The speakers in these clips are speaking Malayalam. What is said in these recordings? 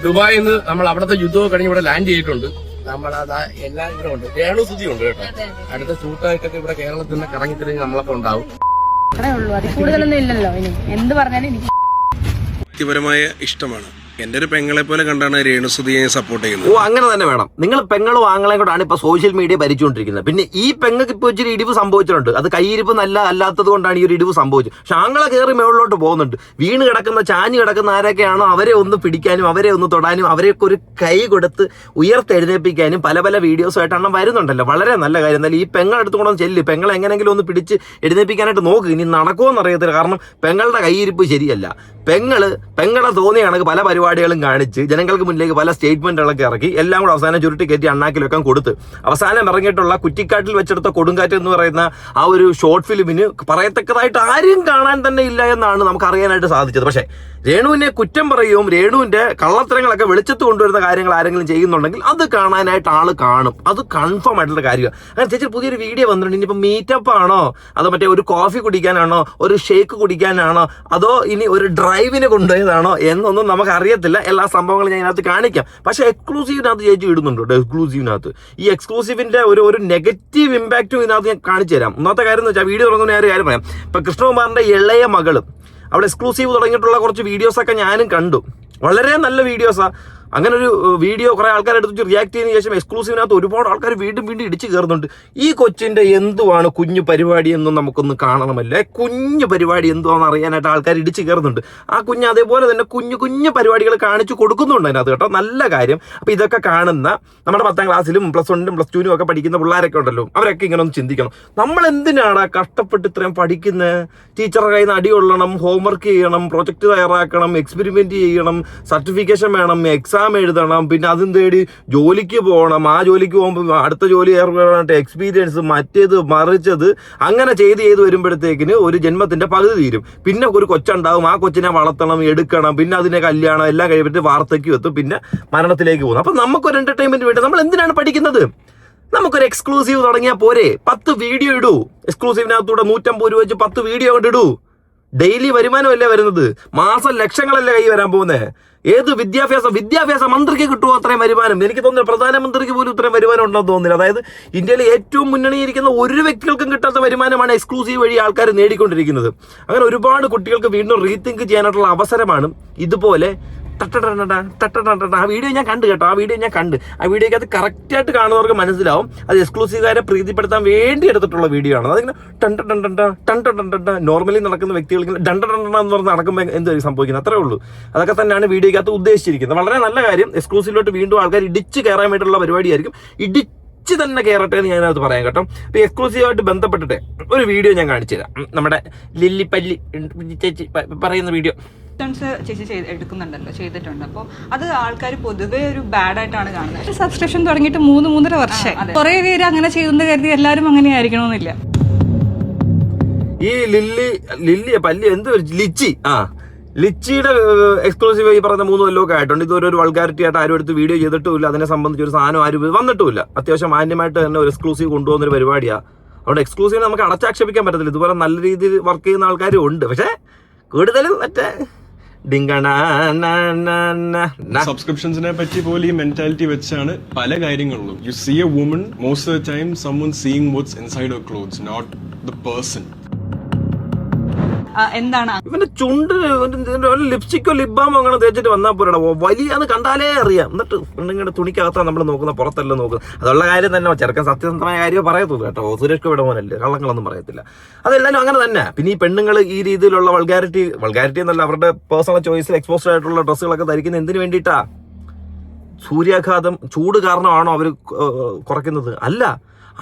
ദുബായിൽ നിന്ന് നമ്മൾ അവിടുത്തെ യുദ്ധമൊക്കെ കഴിഞ്ഞ് ഇവിടെ ലാൻഡ് ചെയ്തിട്ടുണ്ട്. നമ്മളതാ എല്ലാം ഇവിടെ ഉണ്ട്. രേണു സുധി ഉണ്ട് കേട്ടോ. അടുത്ത ഷൂട്ടായിട്ടൊക്കെ ഇവിടെ കേരളത്തിൽ നിന്ന് കറങ്ങി തിരിഞ്ഞ് നമ്മളൊക്കെ ഉണ്ടാവും. അത്രേ ഉള്ളൂ, അതിൽ കൂടുതലൊന്നും ഇല്ലല്ലോ. ഇനി എന്ത് പറഞ്ഞാലും എനിക്ക് വ്യക്തിപരമായ ഇഷ്ടമാണ്. എന്റെ ഒരു പെങ്ങളെ പോലെ കണ്ടാണ് രേണുസുധിയെ സപ്പോർട്ട് ചെയ്യുന്നത്. ഓ, അങ്ങനെ തന്നെ വേണം. നിങ്ങൾ പെങ്ങളും ആങ്ങളെയും കൂടാണ് ഇപ്പൊ സോഷ്യൽ മീഡിയ ഭരിച്ചുകൊണ്ടിരിക്കുന്നത്. പിന്നെ ഈ പെങ്ങൾക്ക് ഇപ്പൊ ഇച്ചിരി ഇടിവ് സംഭവിച്ചിട്ടുണ്ട്. അത് കൈയിരിപ്പ് അല്ലാത്തത് കൊണ്ടാണ് ഈ ഒരു ഇടിവ് സംഭവിച്ചത്. പക്ഷെ ആങ്ങളെ കയറി മേളിലോട്ട് പോകുന്നുണ്ട്. വീണ് കിടക്കുന്ന ചാഞ്ഞു കിടക്കുന്ന ആരൊക്കെയാണോ അവരെ ഒന്ന് പിടിക്കാനും അവരെ ഒന്ന് തൊടാനും അവരെയൊക്കെ ഒരു കൈ കൊടുത്ത് ഉയർത്തെഴുന്നേൽപ്പിക്കാനും പല പല വീഡിയോസുമായിട്ട് അണ്ണം വരുന്നുണ്ടല്ലോ. വളരെ നല്ല കാര്യം. എന്നാലും ഈ പെങ്ങളെടുത്ത് കൊണ്ടൊന്ന് ചെല്ല്, പെങ്ങളെ എങ്ങനെങ്കിലും ഒന്ന് പിടിച്ച് എഴുന്നേൽപ്പിക്കാനായിട്ട് നോക്ക്. ഇനി നടക്കുമോന്ന് അറിയത്തില്ല. കാരണം പെങ്ങളുടെ കൈയിരിപ്പ് ശരിയല്ല. പെങ്ങളെ തോന്നിയ കണക്ക് പല പരിപാടികളും കാണിച്ച് ജനങ്ങൾക്ക് മുന്നിലേക്ക് പല സ്റ്റേറ്റ്മെന്റുകളൊക്കെ ഇറക്കി എല്ലാം കൂടെ അവസാനം ചുരുട്ടി കയറ്റി അണ്ണാക്കിലൊക്കെ കൊടുത്ത് അവസാനം ഇറങ്ങിയിട്ടുള്ള കുറ്റിക്കാട്ടിൽ വെച്ചെടുത്ത കൊടുങ്കാറ്റ് എന്ന് പറയുന്ന ആ ഒരു ഷോർട്ട് ഫിലിമിന് പറയത്തക്കതായിട്ട് ആരും കാണാൻ തന്നെ ഇല്ല എന്നാണ് നമുക്ക് അറിയാനായിട്ട് സാധിച്ചത്. പക്ഷേ രേണുവിനെ കുറ്റം പറയുകയും രേണുവിന്റെ കള്ളത്തരങ്ങളൊക്കെ വെളിച്ചത്ത് കൊണ്ടുവരുന്ന കാര്യങ്ങൾ ആരെങ്കിലും ചെയ്യുന്നുണ്ടെങ്കിൽ അത് കാണാനായിട്ട് ആള് കാണും. അത് കൺഫേം ആയിട്ടുള്ള കാര്യമാണ്. അങ്ങനെ ചേച്ചി പുതിയൊരു വീഡിയോ വന്നിട്ടുണ്ട്. ഇനിയിപ്പോൾ മീറ്റപ്പ് ആണോ, അതോ മറ്റേ ഒരു കോഫി കുടിക്കാനാണോ, ഒരു ഷേക്ക് കുടിക്കാനാണോ, അതോ ഇനി ഒരു ഡ്രൈവിന് കൊണ്ടുപോയതാണോ എന്നൊന്നും നമുക്ക് അറിയത്തില്ല. എല്ലാ സംഭവങ്ങളും ഞാൻ ഇതിനകത്ത് കാണിക്കാം. പക്ഷെ എക്സ്ക്ലൂസീവിനകത്ത് ചേച്ചി ഇടുന്നുണ്ട് കേട്ടോ. എക്സ്ക്ലൂസീവിനകത്ത് ഈ എക്സ്ക്ലൂസീവിന്റെ ഒരു നെഗറ്റീവ് ഇമ്പാക്റ്റും ഇതിനകത്ത് ഞാൻ കാണിച്ചു തരാം. ഒന്നാമത്തെ കാര്യം എന്ന് വെച്ചാൽ വീഡിയോ തുടങ്ങുന്ന ഒരു കാര്യം പറയാം. ഇപ്പൊ കൃഷ്ണകുമാറിന്റെ ഇളയ മകള് അവിടെ എക്സ്ക്ലൂസീവ് തുടങ്ങിയിട്ടുള്ള കുറച്ച് വീഡിയോസൊക്കെ ഞാനും കണ്ടു. വളരെ നല്ല വീഡിയോസാണ്. അങ്ങനെ ഒരു വീഡിയോ കുറെ ആൾക്കാർ എടുത്ത് റിയാക്ട് ചെയ്തതിനു ശേഷം എക്സ്ക്ലൂസീവിനകത്ത് ഒരുപാട് ആൾക്കാർ വീണ്ടും ഇടിച്ച് കയറുന്നുണ്ട്. ഈ കൊച്ചിന്റെ എന്തുവാണ് കുഞ്ഞു പരിപാടി എന്നും നമുക്കൊന്ന് കാണണമല്ലേ. കുഞ്ഞു പരിപാടി എന്തുവാണെന്ന് അറിയാനായിട്ട് ആൾക്കാർ ഇടിച്ച് കയറുന്നുണ്ട്. ആ കുഞ്ഞ് അതേപോലെ തന്നെ കുഞ്ഞു പരിപാടികൾ കാണിച്ചു കൊടുക്കുന്നുണ്ട് അതിനകത്ത് കേട്ടോ. നല്ല കാര്യം. അപ്പൊ ഇതൊക്കെ കാണുന്ന നമ്മുടെ 10ാം ക്ലാസ്സിലും +1 +2 ഒക്കെ പഠിക്കുന്ന പിള്ളേരൊക്കെ ഉണ്ടല്ലോ, അവരൊക്കെ ഇങ്ങനെ ഒന്ന് ചിന്തിക്കണം. നമ്മൾ എന്തിനാണ് കഷ്ടപ്പെട്ട് ഇത്രയും പഠിക്കുന്നത്? ടീച്ചറുടെ കയ്യിൽ നിന്ന് അടി കൊള്ളണം, ഹോംവർക്ക് ചെയ്യണം, പ്രൊജക്ട് തയ്യാറാക്കണം, എക്സ്പെരിമെന്റ് ചെയ്യണം, സർട്ടിഫിക്കേഷൻ വേണം, എക്സാം എഴുതണം, പിന്നെ അതും തേടി ജോലിക്ക് പോകണം. ആ ജോലിക്ക് പോകുമ്പോൾ അടുത്ത ജോലി ഏർപ്പെടാനായിട്ട് എക്സ്പീരിയൻസ്, മറ്റേത് മറിച്ചത്, അങ്ങനെ ചെയ്ത് വരുമ്പോഴത്തേക്കിന് ഒരു ജന്മത്തിന്റെ പകുതി തീരും. പിന്നെ ഒരു കൊച്ചുണ്ടാവും. ആ കൊച്ചിനെ വളർത്തണം, എടുക്കണം, പിന്നെ അതിനെ കല്യാണം എല്ലാം കഴിയുമ്പോൾ വാർദ്ധക്യം എത്തും, പിന്നെ മരണത്തിലേക്ക് പോകും. അപ്പൊ നമുക്കൊരു എന്റർടൈൻമെന്റ് വേണ്ടി നമ്മൾ എന്തിനാണ് പഠിക്കുന്നത്? നമുക്കൊരു എക്സ്ക്ലൂസീവ് തുടങ്ങിയാൽ പോരെ? 10 വീഡിയോ ഇടൂ. എക്സ്ക്ലൂസീവിനകത്തൂടെ 150 രൂപ വെച്ച് 10 വീഡിയോ കൊണ്ട് ഇടൂ. ഡെയിലി വരുമാനമല്ലേ വരുന്നത്? മാസം ലക്ഷങ്ങളല്ലേ കൈ വരാൻ പോകുന്നത്? ഏത് വിദ്യാഭ്യാസ മന്ത്രിക്ക് കിട്ടുമോ അത്രയും വരുമാനം? എനിക്ക് തോന്നുന്നു പ്രധാനമന്ത്രിക്ക് പോലും ഇത്രയും വരുമാനം ഉണ്ടെന്ന് തോന്നുന്നില്ല. അതായത് ഇന്ത്യയിലെ ഏറ്റവും മുന്നണിയിരിക്കുന്ന ഒരു വ്യക്തികൾക്കും കിട്ടാത്ത വരുമാനമാണ് എക്സ്ക്ലൂസീവ് വഴി ആൾക്കാർ നേടിക്കൊണ്ടിരിക്കുന്നത്. അങ്ങനെ ഒരുപാട് കുട്ടികൾക്ക് വീണ്ടും റീതിങ്ക് ചെയ്യാനായിട്ടുള്ള അവസരമാണ് ഇതുപോലെ ആ വീഡിയോ ഞാൻ കണ്ടു കേട്ടോ. ആ വീഡിയോക്ക് അത് കറക്റ്റായിട്ട് കാണുന്നവർക്ക് മനസ്സിലാവും അത് എക്സ്ക്ലൂസീവുകാരെ പ്രീതിപ്പെടുത്താൻ വേണ്ടി എടുത്തിട്ടുള്ള വീഡിയോ ആണ്. അതിങ്ങനെ നോർമലി നടക്കുന്ന വ്യക്തികൾക്ക് എന്ന് പറഞ്ഞ് നടക്കുമ്പോൾ എന്തായിരിക്കും സംഭവിക്കുന്നത്? അത്രേ ഉള്ളൂ. അതൊക്കെ തന്നെയാണ് വീഡിയോക്കകത്ത് ഉദ്ദേശിച്ചിരിക്കുന്നത്. വളരെ നല്ല കാര്യം. എക്സ്ക്ലൂസീവിലോട്ട് വീണ്ടും ആൾക്കാർ ഇടിച്ച് കയറാൻ വേണ്ടിയിട്ടുള്ള പരിപാടിയായിരിക്കും. ഇടിച്ച് തന്നെ കയറട്ടെ എന്ന് ഞാനത് പറയാം കേട്ടോ. ഇപ്പൊ എക്സ്ക്ലൂസീവായിട്ട് ബന്ധപ്പെട്ടിട്ട് ഒരു വീഡിയോ ഞാൻ കാണിച്ചു തരാം. നമ്മുടെ ലില്ലിപ്പല്ലി ചേച്ചി പറയുന്ന വീഡിയോ ചേച്ചി ചെയ്തിട്ടുണ്ട്. അപ്പോൾ അത് ആൾക്കാർ പൊതുവെ ഒരു ബാഡ് ആയിട്ടാണ് കാണുന്നത്. സബ്സ്ക്രിപ്ഷൻ തുടങ്ങിയിട്ട് 3-3.5 വർഷം കുറെ പേര് അങ്ങനെ ചെയ്തെന്ന് കരുതി എല്ലാവരും അങ്ങനെ ആയിരിക്കണമെന്നില്ല. ഈ ലിച്ചിയുടെ എക്സ്ക്ലൂസീവ് ഈ പറഞ്ഞ 3 കൊല്ലമൊക്കെ ആയിട്ടുണ്ട്. ഇതൊരു വൾഗാരിറ്റി ആയിട്ട് ആരും എടുത്ത് വീഡിയോ ചെയ്തിട്ടുമില്ല. അതിനെ സംബന്ധിച്ച് ഒരു സാധനം ആരും വന്നിട്ടുമില്ല. അത്യാവശ്യം മാന്യമായിട്ട് തന്നെ ഒരു എക്സ്ക്ലൂസീവ് കൊണ്ടുപോകുന്നൊരു പരിപാടിയാണ്. അതുകൊണ്ട് എക്സ്ക്ലൂസീവ് നമുക്ക് അടച്ചാക്ഷേപിക്കാൻ പറ്റത്തില്ല. ഇതുപോലെ നല്ല രീതിയിൽ വർക്ക് ചെയ്യുന്ന ആൾക്കാരും ഉണ്ട്. പക്ഷേ കൂടുതലും മറ്റേ സബ്സ്ക്രിപ്ഷൻസിനെ പറ്റി പോലും ഈ മെന്റാലിറ്റി വെച്ചാണ് പല കാര്യങ്ങളിലും. You see a woman most of the time someone seeing what's inside her clothes, not the person. എന്താണ് ഇവന്റെ ചുണ്ട് ലിപ്സ്റ്റിക്കോ ലിബാമോ അങ്ങനെ തേച്ചിട്ട് വന്നാൽ പോരാ. വലിയ കണ്ടാലേ അറിയാം. എന്നിട്ട് പെണ്ണുങ്ങളുടെ തുണിക്കകത്താണ് നമ്മൾ നോക്കുന്നത്, പുറത്തല്ല നോക്കുന്നത്. അതുള്ള കാര്യം തന്നെ ചെറുക്കൻ സത്യസന്ധമായ കാര്യം പറയത്തുള്ളൂ കേട്ടോ. സുരേഷ് വിടമോനല്ലേ, കള്ളങ്ങളൊന്നും പറയത്തില്ല. അതെല്ലാവരും അങ്ങനെ തന്നെ. പിന്നെ ഈ പെണ്ണുങ്ങൾ ഈ രീതിയിലുള്ള വൾഗാരിറ്റി എന്നല്ല, അവരുടെ പേഴ്സണൽ ചോയ്സിൽ എക്സ്പോസ്ഡ് ആയിട്ടുള്ള ഡ്രസ്സുകളൊക്കെ ധരിക്കുന്നത് എന്തിനു വേണ്ടിയിട്ടാ? സൂര്യാഘാതം, ചൂട് കാരണമാണോ അവർ കുറയ്ക്കുന്നത്? അല്ല,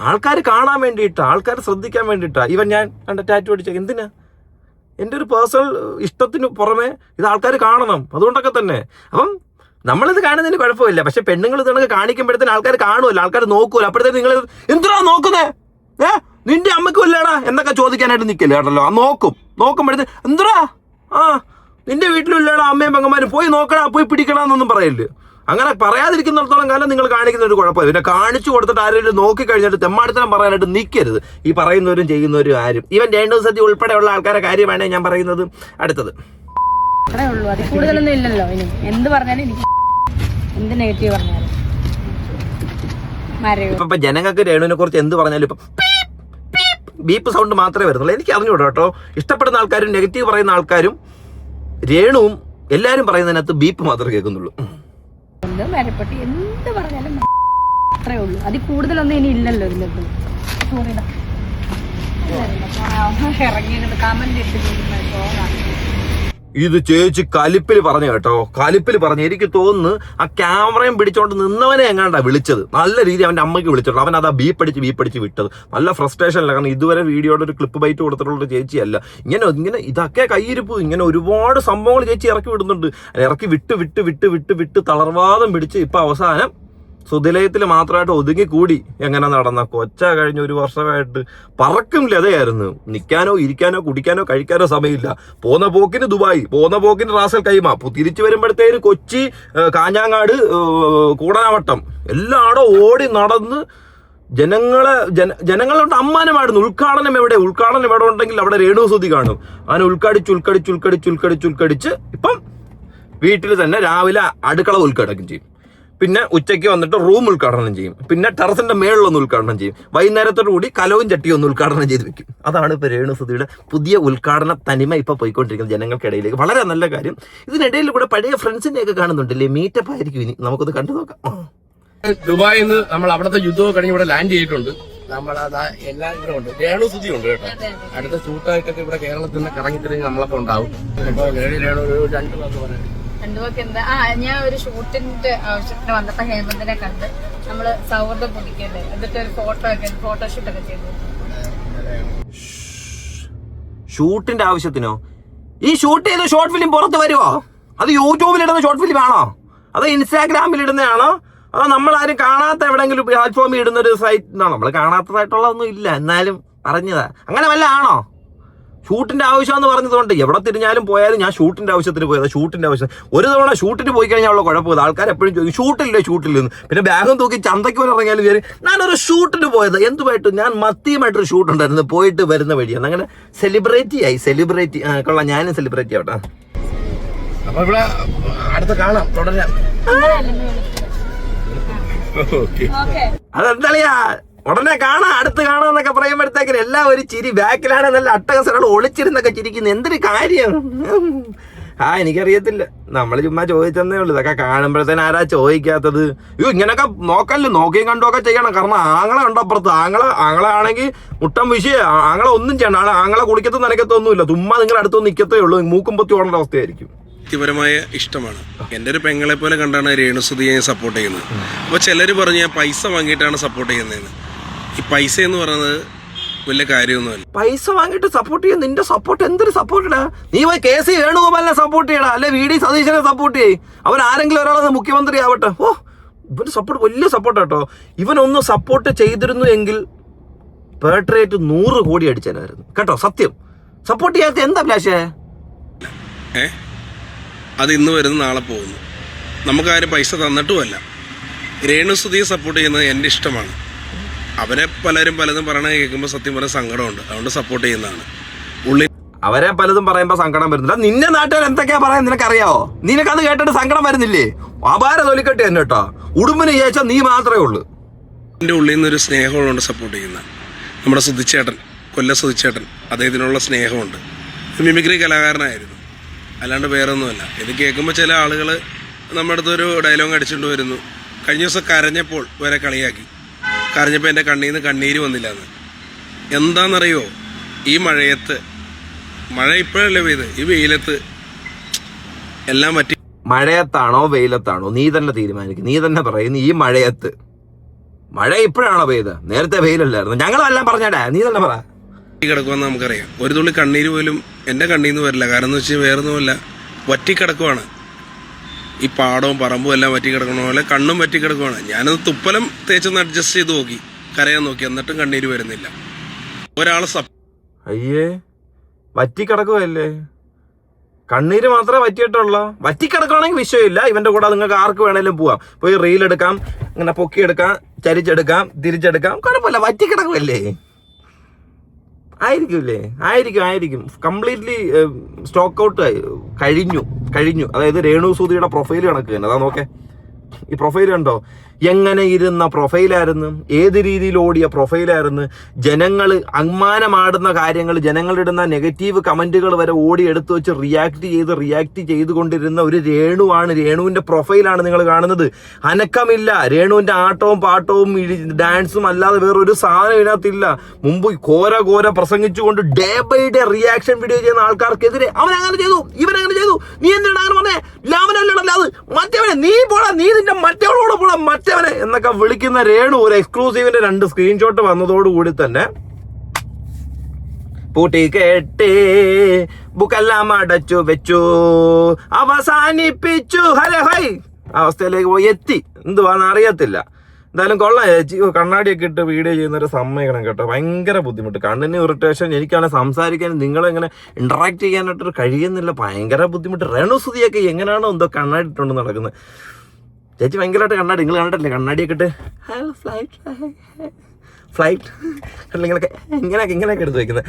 ആൾക്കാർ കാണാൻ വേണ്ടിയിട്ടാ, ആൾക്കാർ ശ്രദ്ധിക്കാൻ വേണ്ടിയിട്ടാ. ഇവൻ ഞാൻ കണ്ട ടാറ്റു അടിച്ച എന്തിനാ? എൻ്റെ ഒരു പേഴ്സണൽ ഇഷ്ടത്തിന് പുറമെ ഇത് ആൾക്കാർ കാണണം, അതുകൊണ്ടൊക്കെ തന്നെ. അപ്പം നമ്മളിത് കാണുന്നതിന് കുഴപ്പമില്ല. പക്ഷെ പെണ്ണുങ്ങൾ ഇതൊക്കെ കാണിക്കുമ്പോഴത്തേന് ആൾക്കാർ കാണുമല്ലോ, ആൾക്കാർ നോക്കുമല്ലോ. അപ്പോഴത്തേക്ക് നിങ്ങൾ എന്തിനാ നോക്കുന്നേ? നിന്റെ അമ്മയ്ക്കും ഇല്ലടാ എന്നൊക്കെ ചോദിക്കാനായിട്ട് നിൽക്കില്ല കേട്ടല്ലോ. ആ നോക്കുമ്പോഴത്തേക്ക് എന്തിനാ നിന്റെ വീട്ടിലും ഇല്ലടാ അമ്മയും പെങ്ങന്മാരും, പോയി നോക്കടാ, പോയി പിടിക്കണമെന്നൊന്നും പറയില്ല. അങ്ങനെ പറയാതിരിക്കുന്നിടത്തോളം കാലം നിങ്ങൾ കാണിക്കുന്ന ഒരു കുഴപ്പമില്ല. പിന്നെ കാണിച്ചു കൊടുത്തിട്ട് ആരെങ്കിലും നോക്കി കഴിഞ്ഞിട്ട് തെമ്മാടിത്തരം പറയാനായിട്ട് നിൽക്കരുത്. ഈ പറയുന്നവരും ചെയ്യുന്നവരും ആരും. ഈവൻ രേണുസുധി ഉൾപ്പെടെയുള്ള ആൾക്കാരെ കാര്യമാണ് ഞാൻ പറയുന്നത്. അടുത്തത് അത്രേ ഉള്ളൂ, അതിൽ കൂടുതലൊന്നും ഇല്ലല്ലോ. ഇനി എന്ത് പറഞ്ഞാലും എനിക്ക് എന്ത് നെഗറ്റീവ് പറഞ്ഞാലും മരയോ ഇപ്പൊ ജനങ്ങൾക്ക് രേണുവിനെ കുറിച്ച് എന്ത് പറഞ്ഞാലും ഇപ്പൊ ബീപ്പ് സൗണ്ട് മാത്രമേ വരുന്നുള്ളൂ. എനിക്ക് അറിഞ്ഞൂടാ കേട്ടോ. ഇഷ്ടപ്പെടുന്ന ആൾക്കാരും നെഗറ്റീവ് പറയുന്ന ആൾക്കാരും രേണുവും എല്ലാരും പറയുന്നതിനകത്ത് ബീപ്പ് മാത്രമേ കേൾക്കുന്നുള്ളൂ. എന്ത് മരപ്പെട്ടി എന്ത് പറഞ്ഞാലും അത്രേ ഉള്ളൂ. അതിൽ കൂടുതലൊന്നും ഇനി ഇല്ലല്ലോ ഇതിനകത്ത്. സോറിടാ ഇറങ്ങിയത് കമന്റ് ഇട്ട് പോകാം. ഇത് ചേച്ചി കലിപ്പിൽ പറഞ്ഞു കേട്ടോ, കലിപ്പിൽ പറഞ്ഞു. എനിക്ക് തോന്നുന്നു ആ ക്യാമറയും പിടിച്ചോണ്ട് നിന്നവനെ എങ്ങാണ്ടാ വിളിച്ചത്. നല്ല രീതി അവന്റെ അമ്മയ്ക്ക് വിളിച്ചിട്ടുണ്ട്. അവൻ അതാ ബീപ്പടിച്ച് വിട്ടത്. നല്ല ഫ്രസ്ട്രേഷനില്ല. കാരണം ഇതുവരെ വീഡിയോയുടെ ഒരു ക്ലിപ്പ് ബൈറ്റ് കൊടുത്തിട്ടുള്ള ചേച്ചിയല്ല. ഇങ്ങനെ ഇതൊക്കെ കയ്യിരിപ്പ്. ഇങ്ങനെ ഒരുപാട് സംഭവങ്ങൾ ചേച്ചി ഇറക്കി വിടുന്നുണ്ട്. ഇറക്കി വിട്ട് തളർവാദം പിടിച്ച് ഇപ്പൊ അവസാനം സുതിലയത്തിൽ മാത്രമായിട്ട് ഒതുങ്ങിക്കൂടി. എങ്ങനെ നടന്ന കൊച്ച കഴിഞ്ഞ 1 വർഷമായിട്ട് പറക്കും ലതയായിരുന്നു. നിൽക്കാനോ ഇരിക്കാനോ കുടിക്കാനോ കഴിക്കാനോ സമയമില്ല. പോന്ന പോക്കിന് ദുബായ്, പോന്ന പോക്കിന് റാസൽ കൈമ, തിരിച്ചു വരുമ്പോഴത്തേന് കൊച്ചി, കാഞ്ഞങ്ങാട്, കൂടനാവട്ടം എല്ലായിടും ഓടി നടന്ന് ജനങ്ങളോട് അമ്മാനമായിരുന്നു. ഉദ്ഘാടനം എവിടെ ഉണ്ടെങ്കിൽ അവിടെ രേണുസുതി കാണും. അങ്ങനെ ഉൾക്കടിച്ച് ഇപ്പം വീട്ടിൽ തന്നെ രാവിലെ അടുക്കള ഉദ്ഘാടനം ചെയ്യും. പിന്നെ ഉച്ചയ്ക്ക് വന്നിട്ട് റൂം ഉദ്ഘാടനം ചെയ്യും. പിന്നെ ടെറസിന്റെ മേളിലൊന്ന് ഉദ്ഘാടനം ചെയ്യും. വൈകുന്നേരത്തോടു കൂടി കലവും ചട്ടിയും ഒന്ന് ഉദ്ഘാടനം ചെയ്ത് വെക്കും. അതാണ് ഇപ്പൊ രേണുസുതിയുടെ പുതിയ ഉദ്ഘാടന തനിമ ഇപ്പൊ പോയിക്കൊണ്ടിരിക്കുന്നത് ജനങ്ങൾക്കിടയിലേക്ക്. വളരെ നല്ല കാര്യം. ഇതിനിടയിൽ കൂടെ പഴയ ഫ്രണ്ട്സിനെ ഒക്കെ കാണുന്നുണ്ടല്ലേ. മീറ്റപ്പ് ആയിരിക്കും ഇനി. നമുക്കൊന്ന് കണ്ടു നോക്കാം. ദുബായിൽ നിന്ന് നമ്മൾ അവിടുത്തെ യുദ്ധമൊക്കെ കഴിഞ്ഞ് ഇവിടെ ലാൻഡ് ചെയ്തിട്ടുണ്ട്. നമ്മളതാ എല്ലാം ഇവിടെ ഉണ്ട്. രേണുസുതി ഉണ്ട് കേട്ടോ. അടുത്ത ഷൂട്ടായിട്ടൊക്കെ ഇവിടെ കേരളത്തിൽ നിന്ന് കറങ്ങിത്തിരിഞ്ഞ് നമ്മളൊക്കെ ഉണ്ടാവും. അപ്പൊ രേണു ഒരു 2 വാക്ക് പറയാം. രണ്ടുപേർക്ക് എന്താ ഞാൻ ഒരു ഷൂട്ടിന്റെ ആവശ്യത്തിന് വന്നപ്പോ ഹേമന്തിനെ കണ്ട് നമ്മള് സൗഹൃദം പുതുക്കല്ലേ. എന്നിട്ട് ഒരു ഫോട്ടോഷൂട്ടൊക്കെ ചെയ്തു. ഷൂട്ടിന്റെ ആവശ്യത്തിനോ? ഈ ഷൂട്ട് ചെയ്ത ഷോർട്ട് ഫിലിം പുറത്ത് വരുമോ? അത് യൂട്യൂബിൽ ഇടുന്ന ഷോർട്ട് ഫിലിം ആണോ? അതോ ഇൻസ്റ്റാഗ്രാമിൽ ഇടുന്നതാണോ? അതോ നമ്മളാരും കാണാത്ത എവിടെയെങ്കിലും പ്ലാറ്റ്ഫോമിൽ ഇടുന്ന ഒരു സൈറ്റ് ആണോ? നമ്മൾ കാണാത്തതായിട്ടുള്ളതൊന്നും ഇല്ല, എന്നാലും പറഞ്ഞതാ. അങ്ങനെ വല്ല ആണോ? ഷൂട്ടിന്റെ ആവശ്യം എന്ന് പറഞ്ഞതുകൊണ്ട് എവിടെ തിരിഞ്ഞാലും പോയാലും ഞാൻ ഷൂട്ടിന്റെ ആവശ്യത്തിന് പോയത്. ഷൂട്ടിന്റെ ആവശ്യം ഒരു തവണ ഷൂട്ടിന് പോയി കഴിഞ്ഞാൽ ഉള്ള കുഴപ്പമില്ല. ആൾക്കാർ എപ്പോഴും ചോദിക്കും ഷൂട്ടില്ലെന്ന്. പിന്നെ ബാഗും തൂക്കി ചന്തയ്ക്ക് പോലെ ഇറങ്ങിയാലും വിചാരിക്കും ഞാനൊരു ഷൂട്ടിന് പോയത്. എന്തുമായിട്ട് ഞാൻ മത്തിയുമായിട്ടൊരു ഷൂട്ട് ഉണ്ടായിരുന്നു, പോയിട്ട് വരുന്ന വഴിയാണ്. അങ്ങനെ സെലിബ്രിറ്റി കൊള്ളാം. ഞാനും സെലിബ്രിറ്റി ആവട്ടെ. അപ്പൊ ഇവിടെ അടുത്ത് കാണാം, തുടരാം. അതെന്താളിയാ ഉടനെ കാണാം, അടുത്ത് കാണാന്നൊക്കെ പറയുമ്പോഴത്തേക്കിന് എല്ലാം ഒരു ചിരി. ബാക്കിലാണ് നല്ല അട്ടകസകൾ ഒളിച്ചിരുന്നൊക്കെ ചിരിക്കുന്നത്. എന്തൊരു കാര്യം. എനിക്കറിയത്തില്ല, നമ്മൾ ചുമ്മാ ചോദിച്ചെന്നേ ഉള്ളൂ. ഇതൊക്കെ കാണുമ്പോഴത്തേന് ആരാ ചോദിക്കാത്തത്? ഇങ്ങനൊക്കെ നോക്കല്ലോ, നോക്കിയും കണ്ടുമൊക്കെ ചെയ്യണം. കാരണം ആങ്ങളെ ഉണ്ടോ അപ്പുറത്ത്. ആങ്ങളെ ആണെങ്കിൽ മുട്ടം വിഷയം. ആങ്ങളെ ഒന്നും ചെയ്യണം. ആങ്ങളെ കുടിക്കത്തും നനക്കത്തൊന്നുമില്ല. ചുമ്മാ നിങ്ങളുടെ അടുത്തൊന്നും നിൽക്കത്തേ ഉള്ളൂ. മൂക്കും പൊത്തി ഓടേണ്ട അവസ്ഥയായിരിക്കും. വ്യക്തിപരമായ ഇഷ്ടമാണ്. എൻ്റെ ഒരു പെങ്ങളെ പോലെ കണ്ടാണ് രേണുസുതിയെ ഞാൻ സപ്പോർട്ട് ചെയ്യുന്നത്. അപ്പോൾ ചിലർ പറഞ്ഞു ഞാൻ പൈസ വാങ്ങിയിട്ടാണ് സപ്പോർട്ട് ചെയ്യുന്നതെന്ന്. ഈ പൈസ എന്ന് പറയുന്നത് വലിയ കാര്യമൊന്നുമല്ല. പൈസ വാങ്ങിയിട്ട് സപ്പോർട്ട് ചെയ്യാൻ നിന്റെ സപ്പോർട്ട് എന്തൊരു സപ്പോർട്ടിടാ? നീ പോയി KC വേണുഗോപാലിനെ സപ്പോർട്ട് ചെയ്യടാ, അല്ലെ VD സതീശനെ സപ്പോർട്ട് ചെയ്യ്. അവൻ ആരെങ്കിലും ഒരാളെ മുഖ്യമന്ത്രി ആവട്ടെ. ഇവന് സപ്പോർട്ട് വലിയ സപ്പോർട്ട് കേട്ടോ. ഇവനൊന്ന് സപ്പോർട്ട് ചെയ്തിരുന്നു എങ്കിൽ പേർട്രേറ്റ് 100 കോടി അടിച്ചേനായിരുന്നു കേട്ടോ. സത്യം. സപ്പോർട്ട് ചെയ്യാത്ത എന്താ ഫ്ലാഷേ? അത് ഇന്ന് വരുന്നു നാളെ പോകുന്നു. നമുക്കാരും പൈസ തന്നിട്ടുമല്ല. രേണുസുതിയെ സപ്പോർട്ട് ചെയ്യുന്നത് എൻ്റെ ഇഷ്ടമാണ്. അവരെ പലരും പലതും പറയണത് കേൾക്കുമ്പോൾ സത്യം പറഞ്ഞ സങ്കടമുണ്ട്. അതുകൊണ്ട് സപ്പോർട്ട് ചെയ്യുന്നതാണ്. അവരെ പലതും പറയുമ്പോൾ സങ്കടം വരുന്നില്ല. നിന്റെ നാട്ടുകാർ എന്തൊക്കെയാ പറയാൻ നിനക്കറിയാവോ? നിനക്കത് കേട്ടിട്ട് സങ്കടം വരുന്നില്ലേ? അപാര തൊലിക്കെട്ടി തന്നെ കേട്ടോ. ഉടുമ്പിന് ചോദിച്ചാൽ നീ മാത്രമേ ഉള്ളൂ. എൻ്റെ ഉള്ളിൽ നിന്നൊരു സ്നേഹമുണ്ട് സപ്പോർട്ട് ചെയ്യുന്ന നമ്മുടെ സുധിച്ചേട്ടൻ, കൊല്ല സുധിച്ചേട്ടൻ. അദ്ദേഹത്തിനുള്ള സ്നേഹമുണ്ട്. മിമിക്രി കലാകാരനായിരുന്നു, അല്ലാണ്ട് വേറൊന്നുമല്ല. ഇത് കേൾക്കുമ്പോൾ ചില ആളുകൾ നമ്മുടെ അടുത്തൊരു ഡയലോഗ് അടിച്ചുകൊണ്ട് വരുന്നു. കഴിഞ്ഞ ദിവസം കരഞ്ഞപ്പോൾ വരെ കളിയാക്കി. കരഞ്ഞപ്പോൾ എൻ്റെ കണ്ണിൽ നിന്ന് കണ്ണീര് വന്നില്ല എന്ന്. എന്താണെന്നറിയോ? ഈ മഴയത്ത്, മഴ ഇപ്പോഴല്ലേ പെയ്ത്, ഈ വെയിലത്ത് എല്ലാം പറ്റി. മഴയത്താണോ വെയിലത്താണോ നീ തന്നെ തീരുമാനിക്കും. നീ തന്നെ പറയുന്നു ഈ മഴയത്ത്. മഴ ഇപ്പോഴാണോ പെയ്ത്? നേരത്തെ വെയിലല്ലായിരുന്നു. ഞങ്ങളെല്ലാം പറഞ്ഞേടാ, നീ തന്നെ പറ. കിടക്കുമെന്ന് നമുക്കറിയാം. ഒരു തുള്ളി കണ്ണീര് പോലും എൻ്റെ കണ്ണിൽ നിന്ന് വരില്ല. കാരണം എന്ന് വെച്ചാൽ വേറൊന്നുമല്ല, വറ്റിക്കിടക്കുവാണ്. ഈ പാടവും പറമ്പും എല്ലാം വറ്റിക്കിടക്കണ പോലെ കണ്ണും വറ്റിക്കിടക്കുവാണ്. ഞാനത് തുപ്പലം തേച്ചൊന്ന് അഡ്ജസ്റ്റ് ചെയ്ത് നോക്കി, കരയാൻ നോക്കി, എന്നിട്ടും കണ്ണീര് വരുന്നില്ല. ഒരാൾ അയ്യേ വറ്റിക്കിടക്കുവല്ലേ? കണ്ണീര് മാത്രമേ വറ്റിയിട്ടുള്ളൂ. വറ്റിക്കിടക്കുവാണെങ്കിൽ വിഷയമില്ല. ഇവന്റെ കൂടെ നിങ്ങൾക്ക് ആർക്ക് വേണേലും പോവാം. പോയി റീലെടുക്കാം, ഇങ്ങനെ പൊക്കിയെടുക്കാം, ചരിച്ചെടുക്കാം, തിരിച്ചെടുക്കാം. കുഴപ്പമില്ല. വറ്റിക്കിടക്കുമല്ലേ? ആയിരിക്കും. കംപ്ലീറ്റ്ലി സ്റ്റോക്ക് ഔട്ട് കഴിഞ്ഞു. അതായത് രേണുസുതിയുടെ പ്രൊഫൈൽ കണക്ക് തന്നെ. അതാ നോക്കേ, ഈ പ്രൊഫൈൽ കണ്ടോ? എങ്ങനെ ഇരുന്ന പ്രൊഫൈലായിരുന്നു, ഏത് രീതിയിൽ ഓടിയ പ്രൊഫൈലായിരുന്നു. ജനങ്ങൾ അമ്മാനമാടുന്ന കാര്യങ്ങൾ, ജനങ്ങളിടുന്ന നെഗറ്റീവ് കമന്റുകൾ വരെ ഓടി എടുത്തു വെച്ച് റിയാക്ട് ചെയ്തുകൊണ്ടിരുന്ന ഒരു രേണുവാണ്. രേണുവിന്റെ പ്രൊഫൈലാണ് നിങ്ങൾ കാണുന്നത്. അനക്കമില്ല. രേണുവിന്റെ ആട്ടവും പാട്ടവും ഡാൻസും അല്ലാതെ വേറൊരു സാധനം ഇതിനകത്തില്ല. മുമ്പ് ഘോര പ്രസംഗിച്ചുകൊണ്ട് day by day reaction video ചെയ്യുന്ന ആൾക്കാർക്കെതിരെ അവൻ അങ്ങനെ ചെയ്തു, ഇവൻ അങ്ങനെ ചെയ്തു, നീ എന്തിനാണ് അങ്ങനെ പറഞ്ഞേ, ലാമനല്ലടല്ല അത്, മറ്റവനെ നീ പോടാ, നീ നിന്റെ മറ്റവളോട് പോടാ, മറ്റവനെ എന്നൊക്കെ വിളിക്കുന്ന രേണു ഒരു എക്സ്ക്ലൂസീവിന്റെ 2 സ്ക്രീൻഷോട്ട് വന്നതോടുകൂടി തന്നെ പൂട്ടി കേട്ടേ ബുക്കെല്ലാം അടച്ചു വെച്ചു അവസാനിപ്പിച്ചു ഹരേ ഹൈ അവസ്ഥയിലേക്ക് പോയി എത്തി. എന്തുവാന്ന് അറിയത്തില്ല. എന്തായാലും കൊള്ളാം ചേച്ചി. കണ്ണാടിയൊക്കെ ഇട്ട് വീഡിയോ ചെയ്യുന്നവരെ സമ്മതിക്കണം കേട്ടോ. ഭയങ്കര ബുദ്ധിമുട്ട്, കണ്ണിന് ഇറിറ്റേഷൻ. എനിക്കാണെങ്കിൽ സംസാരിക്കാൻ നിങ്ങളെങ്ങനെ ഇന്ററാക്ട് ചെയ്യാനായിട്ട് കഴിയുന്നില്ല, ഭയങ്കര ബുദ്ധിമുട്ട്. രേണുസുതിയൊക്കെ എങ്ങനെയാണോ എന്തോ കണ്ണാടി ഇട്ടുകൊണ്ട് നടക്കുന്നത്. ചേച്ചി ഭയങ്കരമായിട്ട് കണ്ണാടി, നിങ്ങൾ കണ്ടിട്ടില്ലേ കണ്ണാടിയൊക്കെ ഇട്ട് ഫ്ലൈറ്റ് ഇങ്ങനെയൊക്കെ ഇങ്ങനെയൊക്കെ എടുത്ത് വെക്കുന്നത്.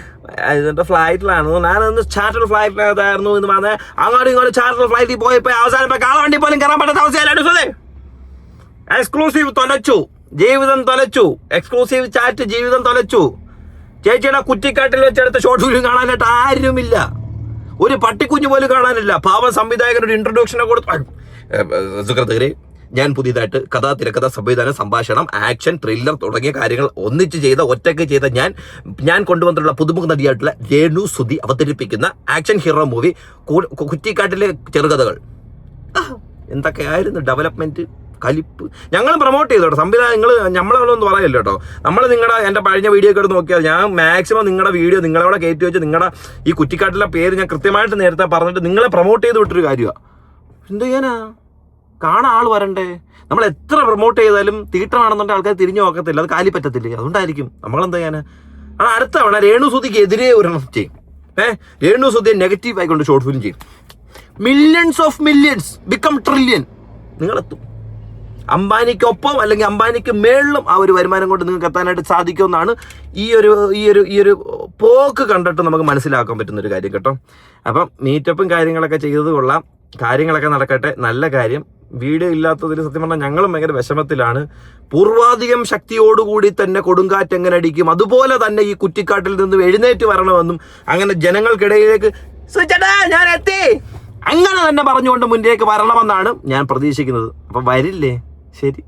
ഇതിന്റെ ഫ്ലൈറ്റിലാണ്, ഞാനൊന്ന് ചാർട്ടർ ഫ്ലൈറ്റിനകത്തായിരുന്നു എന്ന് പറഞ്ഞാൽ അങ്ങോട്ടും ഇങ്ങോട്ടും ചാർട്ടർ ഫ്ലൈറ്റിൽ പോയപ്പോ അവസാനം കാളവണ്ടി പോലും കയറാൻ പറ്റാത്ത അവസ്ഥയല്ലേ. എക്സ്ക്ലൂസീവ് തൊലച്ചു, ജീവിതം തൊലച്ചു. എക്സ്ക്ലൂസീവ് ചാറ്റ് ജീവിതം തൊലച്ചു. ചേച്ചിയുടെ കുറ്റിക്കാട്ടിൽ വെച്ചെടുത്ത ഷോർട്ട് ഫിലിം കാണാനായിട്ട് ആരുമില്ല, ഒരു പട്ടിക്കുഞ്ഞു പോലും കാണാനില്ല. പാവം സംവിധായകനൊരു ഇൻട്രൊഡക്ഷനെ കൊടുത്തു. സുഹൃത്തുക്കളെ, ഞാൻ പുതിയതായിട്ട് കഥ, തിരക്കഥ, സംവിധാനം, സംഭാഷണം, ആക്ഷൻ, ത്രില്ലർ തുടങ്ങിയ കാര്യങ്ങൾ ഒറ്റയ്ക്ക് ചെയ്ത ഞാൻ കൊണ്ടുവന്നിട്ടുള്ള പുതുമുഖ നടിയായിട്ടുള്ള രേണുസുതി അവതരിപ്പിക്കുന്ന ആക്ഷൻ ഹീറോ മൂവി കുറ്റിക്കാട്ടിലെ ചെറുകഥകൾ. എന്തൊക്കെയായിരുന്നു ഡെവലപ്മെന്റ്, കലിപ്പ്. ഞങ്ങളും പ്രൊമോട്ട് ചെയ്തോട്ടോ സംവിധാനങ്ങൾ, നമ്മളൊന്നും പറയില്ല കേട്ടോ. നമ്മൾ എൻ്റെ പഴഞ്ഞ വീഡിയോ ഒക്കെ എടുത്ത് നോക്കിയാൽ ഞാൻ മാക്സിമം നിങ്ങളുടെ വീഡിയോ നിങ്ങളവിടെ കയറ്റി വെച്ച് നിങ്ങളുടെ ഈ കുറ്റിക്കാട്ടിലെ പേര് ഞാൻ കൃത്യമായിട്ട് നേരത്തെ പറഞ്ഞിട്ട് നിങ്ങളെ പ്രൊമോട്ട് ചെയ്ത് വിട്ടൊരു കാര്യമാണ്. എന്ത് ചെയ്യാനാ, കാണാൻ ആൾ വരണ്ടേ. നമ്മൾ എത്ര പ്രൊമോട്ട് ചെയ്താലും തീട്ടമാണെന്നുണ്ടെങ്കിൽ ആൾക്കാർ തിരിഞ്ഞു നോക്കത്തില്ല, അത് കാലി പറ്റത്തില്ലേ, അതുകൊണ്ടായിരിക്കും. നമ്മളെന്താ ചെയ്യാനാ. അടുത്ത തവണ രേണുസുതിക്ക് എതിരെ ഒരെണ്ണം ചെയ്യും. രേണുസുതിയെ നെഗറ്റീവ് ആയിക്കൊണ്ട് ഷോർട്ട് ഫിലിം ചെയ്യും. Millions of millions become trillion നിങ്ങളെത്തും. അംബാനിക്കൊപ്പം അല്ലെങ്കിൽ അംബാനിക്ക് മേളിലും ആ ഒരു വരുമാനം കൊണ്ട് നിങ്ങൾക്ക് എത്താനായിട്ട് സാധിക്കുമെന്നാണ് ഈ ഒരു പോക്ക് കണ്ടിട്ട് നമുക്ക് മനസ്സിലാക്കാൻ പറ്റുന്നൊരു കാര്യം കേട്ടോ. അപ്പം മീറ്റപ്പും കാര്യങ്ങളൊക്കെ ചെയ്തത് കൊള്ളാം, കാര്യങ്ങളൊക്കെ നടക്കട്ടെ, നല്ല കാര്യം. വീഡിയോ ഇല്ലാത്തതിൽ സത്യം പറഞ്ഞാൽ ഞങ്ങളും ഭയങ്കര വിഷമത്തിലാണ്. പൂർവാധികം ശക്തിയോടുകൂടി തന്നെ കൊടുങ്കാറ്റ് എങ്ങനെ അടിക്കും അതുപോലെ തന്നെ ഈ കുറ്റിക്കാട്ടിൽ നിന്നും എഴുന്നേറ്റ് വരണമെന്നും അങ്ങനെ ജനങ്ങൾക്കിടയിലേക്ക് ഞാൻ എത്തി അങ്ങനെ തന്നെ പറഞ്ഞുകൊണ്ട് മുന്നിലേക്ക് വരണമെന്നാണ് ഞാൻ പ്രതീക്ഷിക്കുന്നത്. അപ്പം വരില്ലേ? ശരി.